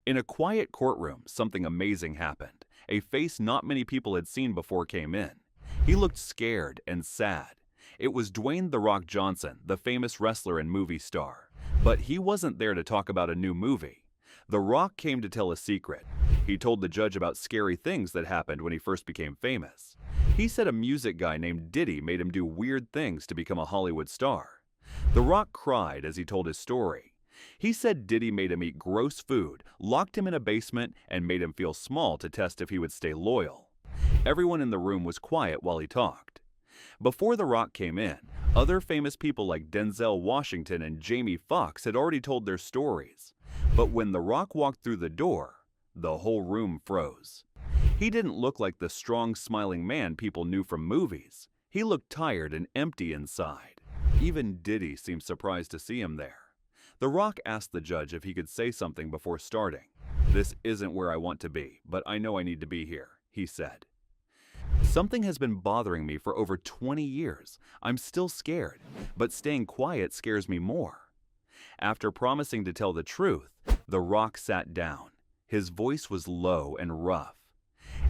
In a quiet courtroom, something amazing happened. A face not many people had seen before came in. He looked scared and sad. It was Dwayne "The Rock" Johnson, the famous wrestler and movie star. But he wasn't there to talk about a new movie. The Rock came to tell a secret. He told the judge about scary things that happened when he first became famous. He said a music guy named Diddy made him do weird things to become a Hollywood star. The Rock cried as he told his story. He said Diddy made him eat gross food, locked him in a basement, and made him feel small to test if he would stay loyal. Everyone in the room was quiet while he talked. Before The Rock came in, other famous people like Denzel Washington and Jamie Foxx had already told their stories. But when The Rock walked through the door, the whole room froze. He didn't look like the strong, smiling man people knew from movies. He looked tired and empty inside. Even Diddy seemed surprised to see him there. The Rock asked the judge if he could say something before starting. "This isn't where I want to be, but I know I need to be here," he said. "Something has been bothering me for over 20 years. I'm still scared, but staying quiet scares me more." After promising to tell the truth, The Rock sat down. His voice was low and rough.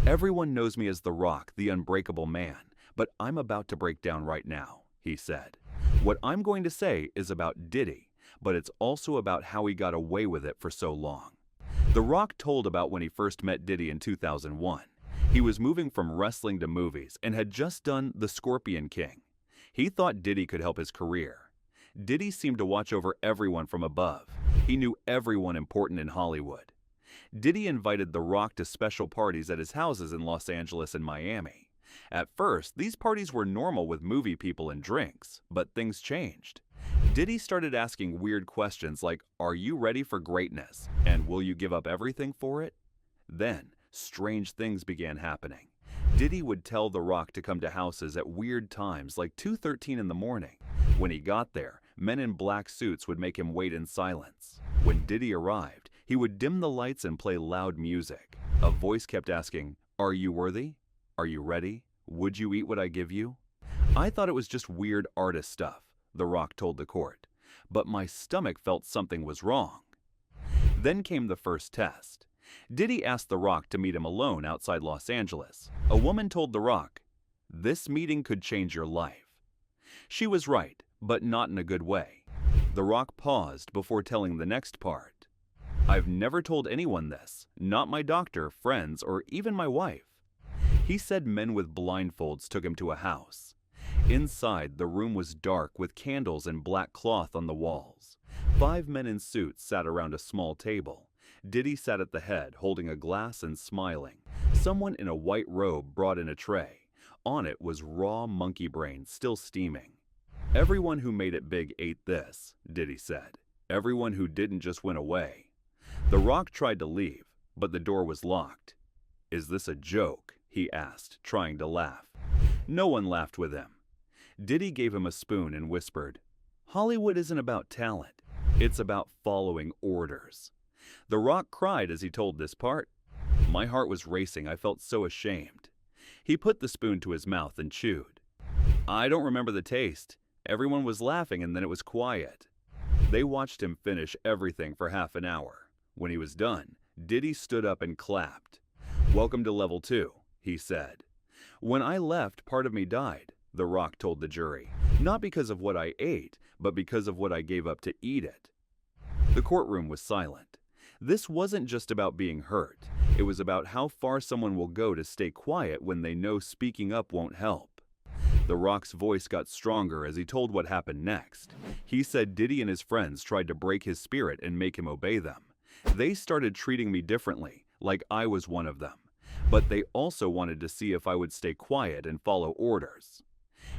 "Everyone knows me as The Rock, the unbreakable man, but I'm about to break down right now," he said. "What I'm going to say is about Diddy, but it's also about how he got away with it for so long." The Rock told about when he first met Diddy in 2001. He was moving from wrestling to movies and had just done The Scorpion King. He thought Diddy could help his career. Diddy seemed to watch over everyone from above. He knew everyone important in Hollywood. Diddy invited The Rock to special parties at his houses in Los Angeles and Miami. At first, these parties were normal with movie people and drinks, but things changed. Diddy started asking weird questions like, "Are you ready for greatness? And will you give up everything for it?" Then, strange things began happening. Diddy would tell The Rock to come to houses at weird times like 2:13 in the morning. When he got there, men in black suits would make him wait in silence. When Diddy arrived, he would dim the lights and play loud music. A voice kept asking, "Are you worthy? Are you ready? Would you eat what I give you?" "I thought it was just weird artist stuff," The Rock told the court, "but my stomach felt something was wrong." Then came the first test. Diddy asked The Rock to meet him alone outside Los Angeles. A woman told The Rock, "This meeting could change your life." She was right, but not in a good way. The Rock paused before telling the next part. "I've never told anyone this, not my doctor, friends, or even my wife." He said men with blindfolds took him to a house. Inside, the room was dark with candles and black cloth on the walls. 5 men in suits sat around a small table. Diddy sat at the head, holding a glass and smiling. Someone in a white robe brought in a tray. On it was raw monkey brain, still steaming. "Everyone who made it big ate this," Diddy said. "Everyone who didn't just went away." The Rock tried to leave, but the door was locked. "Is this a joke?" he asked, trying to laugh. No one laughed with him. Diddy gave him a spoon and whispered, "Hollywood isn't about talent. It's about following orders." The Rock cried as he told this part. "My heart was racing. I felt so ashamed." He put the spoon to his mouth and chewed. "I don't remember the taste. Everyone was laughing and then it was quiet." They watched him finish everything for half an hour. When he was done, Diddy stood up and clapped. "Welcome to level 2, he said. "When I left, part of me died," The Rock told the jury. "Not because of what I ate, but because of what I gave up to eat it." The courtroom was silent. This wasn't just about being hurt. It was about how far someone will go to stay quiet when they know speaking up won't help. The Rock's voice got stronger as he told what happened next. He said Diddy and his friends tried to break his spirit and make him obey them. "They started treating me differently, like I was one of them. But they also wanted to see if I would stay quiet and follow orders."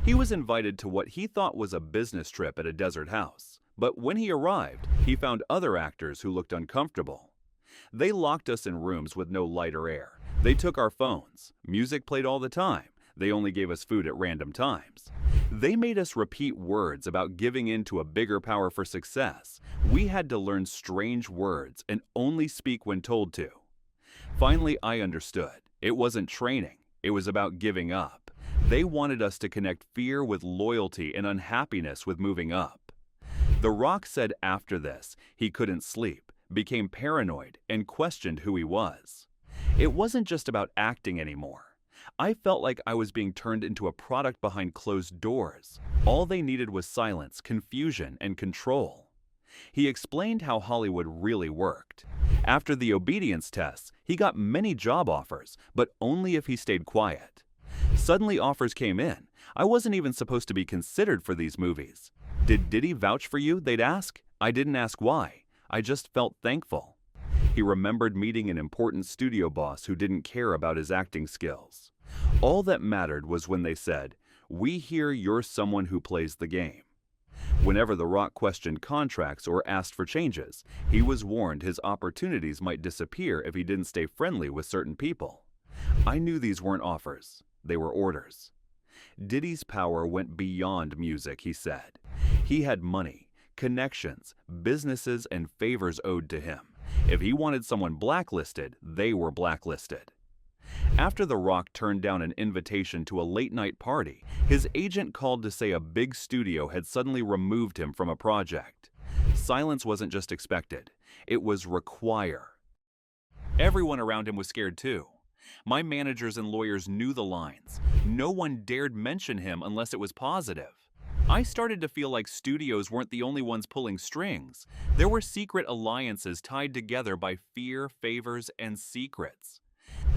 He was invited to what he thought was a business trip at a desert house. But when he arrived, he found other actors who looked uncomfortable. "They locked us in rooms with no light or air. They took our phones. Music played all the time. They only gave us food at random times. They made us repeat words about giving in to a bigger power for success. We had to learn strange words and only speak when told to." Finally, I understood. It wasn't training. It was about giving up. They wanted us to connect fear with loyalty and unhappiness with moving up. The Rock said after this, he couldn't sleep became paranoid, and questioned who he was. It wasn't just about acting anymore. I felt like I was being turned into a product behind closed doors. All they needed was silence, confusion, and control. He explained how Hollywood really worked. After the obedience tests, he got many job offers, but only if he stayed quiet. Suddenly offers came in. I wasn't even supposed to be considered for these movies. Did Diddy vouch for you? They'd ask. I didn't ask why. I just felt thankful. He remembered meeting an important studio boss who didn't care about his acting skills. All that mattered was when they said, "We hear you're someone who plays the game." Whenever The Rock questioned contracts or asked for changes, he was warned his opportunities might disappear if he didn't stay friendly with certain people. I knew these weren't offers, they were orders. Diddy's power went beyond music, he said. He had money, connections, businesses, and favors owed to him. If he wanted someone blacklisted, they were blacklisted. After The Rock turned down an invitation to a late-night party, his agent called to say a big studio had suddenly removed him from a project. Silence wasn't just expected, it was required. Everyone around him was scared too. My managers and lawyers knew the lines. No one dared mention him unless it was positive. I started to feel like studios weren't the only ones pulling strings. There were secret alliances tied together by fear, favors, and secrets.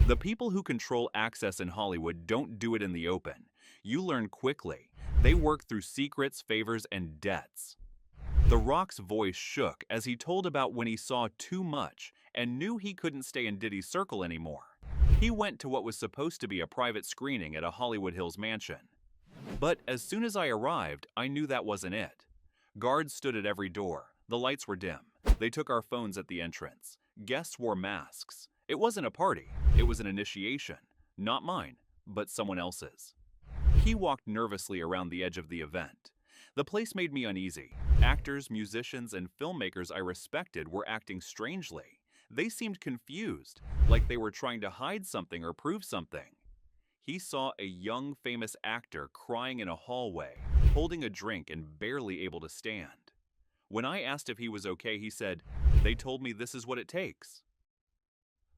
The people who control access in Hollywood don't do it in the open. You learn quickly. They work through secrets, favors, and debts. The Rock's voice shook as he told about when he saw too much and knew he couldn't stay in Diddy's circle anymore. He went to what was supposed to be a private screening at a Hollywood Hills mansion. But as soon as I arrived, I knew that wasn't it. Guards stood at every door. The lights were dim. They took our phones at the entrance. Guests wore masks. It wasn't a party. It was an initiation. Not mine, but someone else's. He walked nervously around the edge of the event. The place made me uneasy. Actors, musicians, and filmmakers I respected were acting strangely. They seemed confused, like they were trying to hide something or prove something. He saw a young, famous actor crying in a hallway, holding a drink and barely able to stand. When I asked if he was okay, he said, "They told me this is what it takes."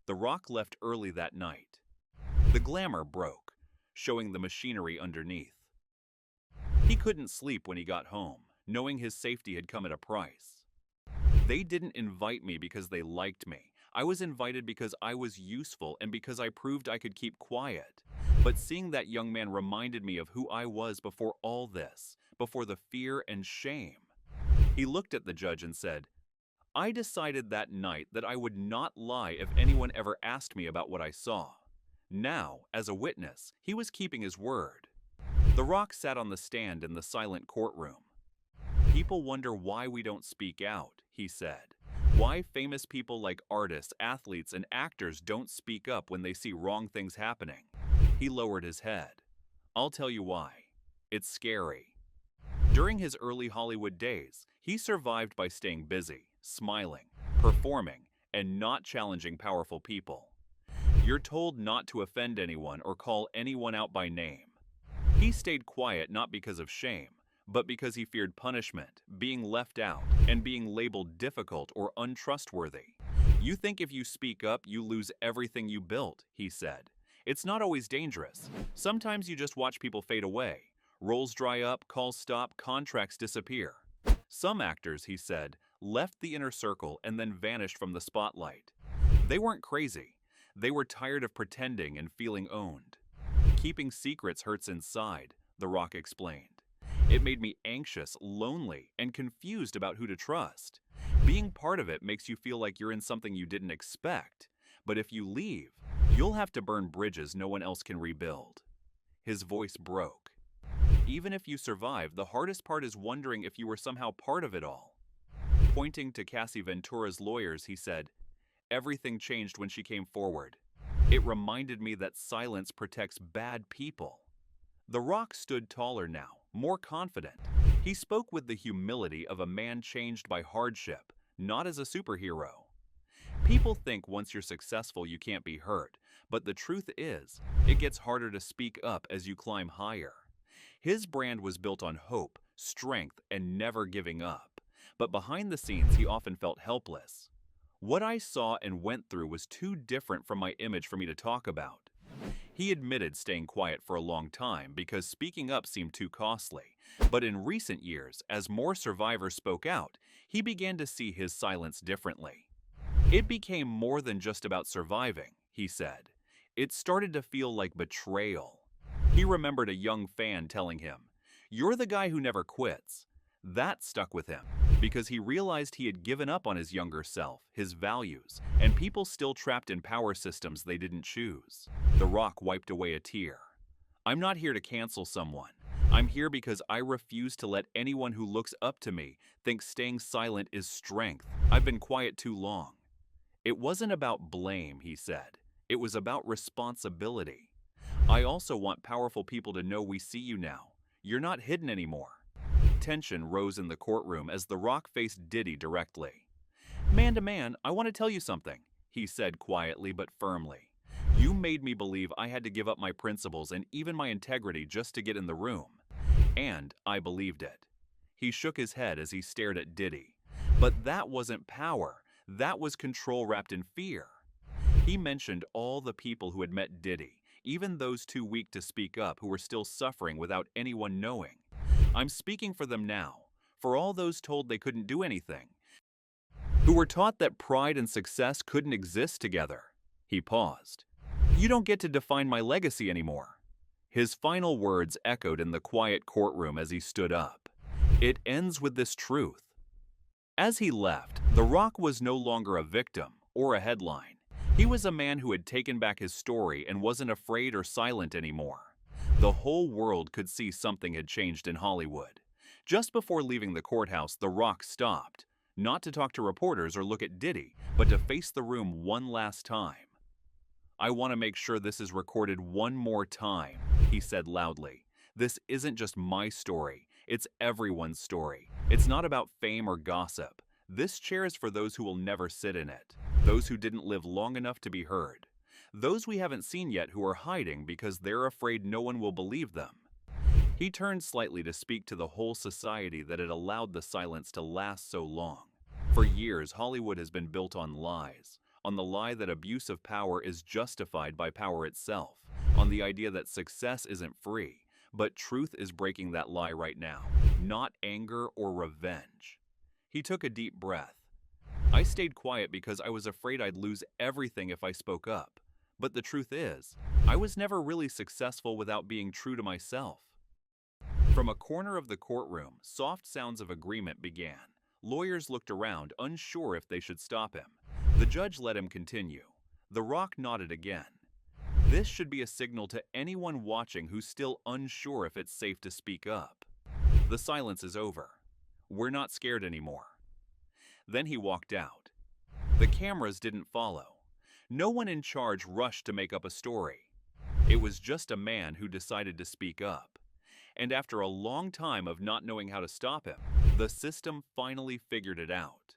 The Rock left early that night. The glamour broke, showing the machinery underneath. He couldn't sleep when he got home, knowing his safety had come at a price. They didn't invite me because they liked me. I was invited because I was useful and because I proved I could keep quiet. But seeing that young man reminded me of who I was before all this, before the fear and shame. He looked at the judge and said, "I decided that night that I would not lie if anyone ever asked me about what I saw." Now, as a witness, he was keeping his word. The Rock sat on the stand in the silent courtroom. "People wonder why we don't speak out," he said. "Why famous people like artists, athletes, and actors don't speak up when they see wrong things happening." He lowered his head. "I'll tell you why. It's scary." During his early Hollywood days, he survived by staying busy, smiling, performing, and not challenging powerful people. You're told not to offend anyone or call anyone out by name. He stayed quiet not because of shame, but because he feared punishment, being left out, and being labeled difficult or untrustworthy. "You think if you speak up, you lose everything you built," he said. "It's not always dangerous. Sometimes you just watch people fade away. Roles dry up, calls stop, contracts disappear." Some actors, he said, left the inner circle and then vanished from the spotlight. They weren't crazy. They were tired of pretending and feeling owned. "Keeping secrets hurts inside," The Rock explained. "It made me anxious, lonely, and confused about who to trust. Being part of it makes you feel like you're in something you didn't expect. But if you leave, you'll have to burn bridges no one else can rebuild." His voice broke. "Even if you survive, the hardest part is wondering if you were somehow part of it all." Pointing to Cassie Ventura's lawyers, he said, "Everything changed when she came forward. It reminded me that silence protects bad people." The Rock stood taller now, more confident. He spoke with the humility of a man changed by hardship, not as a superhero. People think once you're successful you can't be hurt, but the truth is, it gets harder to speak up as you climb higher. His brand was built on hope, strength, and never giving up. But behind the scenes, he often felt helpless. What I saw and went through was too different from my image for me to talk about. He admitted staying quiet for a long time because speaking up seemed too costly. But in recent years, as more survivors spoke out, he began to see his silence differently. It became more than just about surviving, he said. It started to feel like betrayal. He remembered a young fan telling him, "You're the guy who never quits." That stuck with him because he realized he had given up on his younger self, his values, and people still trapped in power systems they didn't choose. The Rock wiped away a tear. "I'm not here to cancel someone. I'm here because I refuse to let anyone who looks up to me think staying silent is strength. I've been quiet too long." It wasn't about blame, he said. It was about responsibility. "I also want powerful people to know we see you now. You're not hidden anymore." Tension rose in the courtroom as The Rock faced Diddy directly. "Man to man, I want to tell you something," he said quietly but firmly. "You made me believe I had to give up my principles and even my integrity just to get in the room. And I believed it." He shook his head as he stared at Diddy. But that wasn't power. That was control wrapped in fear. He mentioned all the people who had met Diddy, even those too weak to speak up who were still suffering without anyone knowing. "I'm speaking for them now, for all those told they couldn't do anything, who were taught that pride and success couldn't exist together." He paused. "You don't get to define my legacy anymore." His final words echoed in the quiet courtroom as he stood up. "It ends with this truth." As he left, The Rock was no longer a victim or a headline. He was a man who had taken back his story and wasn't afraid or silent anymore. The whole world could see something had changed in Hollywood. Just before leaving the courthouse, The Rock stopped, not to talk to reporters or look at Diddy, but to face the room one last time. "I want to make sure this is recorded one more time," he said loudly. "This isn't just my story, it's everyone's story. It's not about fame or gossip. This chair is for those who will never sit in it, those who didn't live long enough to be heard, those we haven't seen yet who are hiding because they're afraid no one will believe them." He turned slightly to speak to the whole society that had allowed the silence to last so long. For years, Hollywood has been built on lies, on the lie that abuse of power is justified by power itself, on the idea that success isn't free, but truth is breaking that lie right now, not anger or revenge. He took a deep breath. "I stayed quiet because I was afraid I'd lose everything if I spoke up. But the truth is, I was never really successful without being true to myself." From a corner of the courtroom, soft sounds of agreement began. Lawyers looked around, unsure if they should stop him. The judge let him continue. The Rock nodded again. "This should be a signal to anyone watching who's still unsure if it's safe to speak up. The silence is over. We're not scared anymore." Then he walked out. The cameras didn't follow. No one in charge rushed to make up a story. It was just a man who decided to speak up. And after a long time of not knowing how to stop him, the system finally figured it out.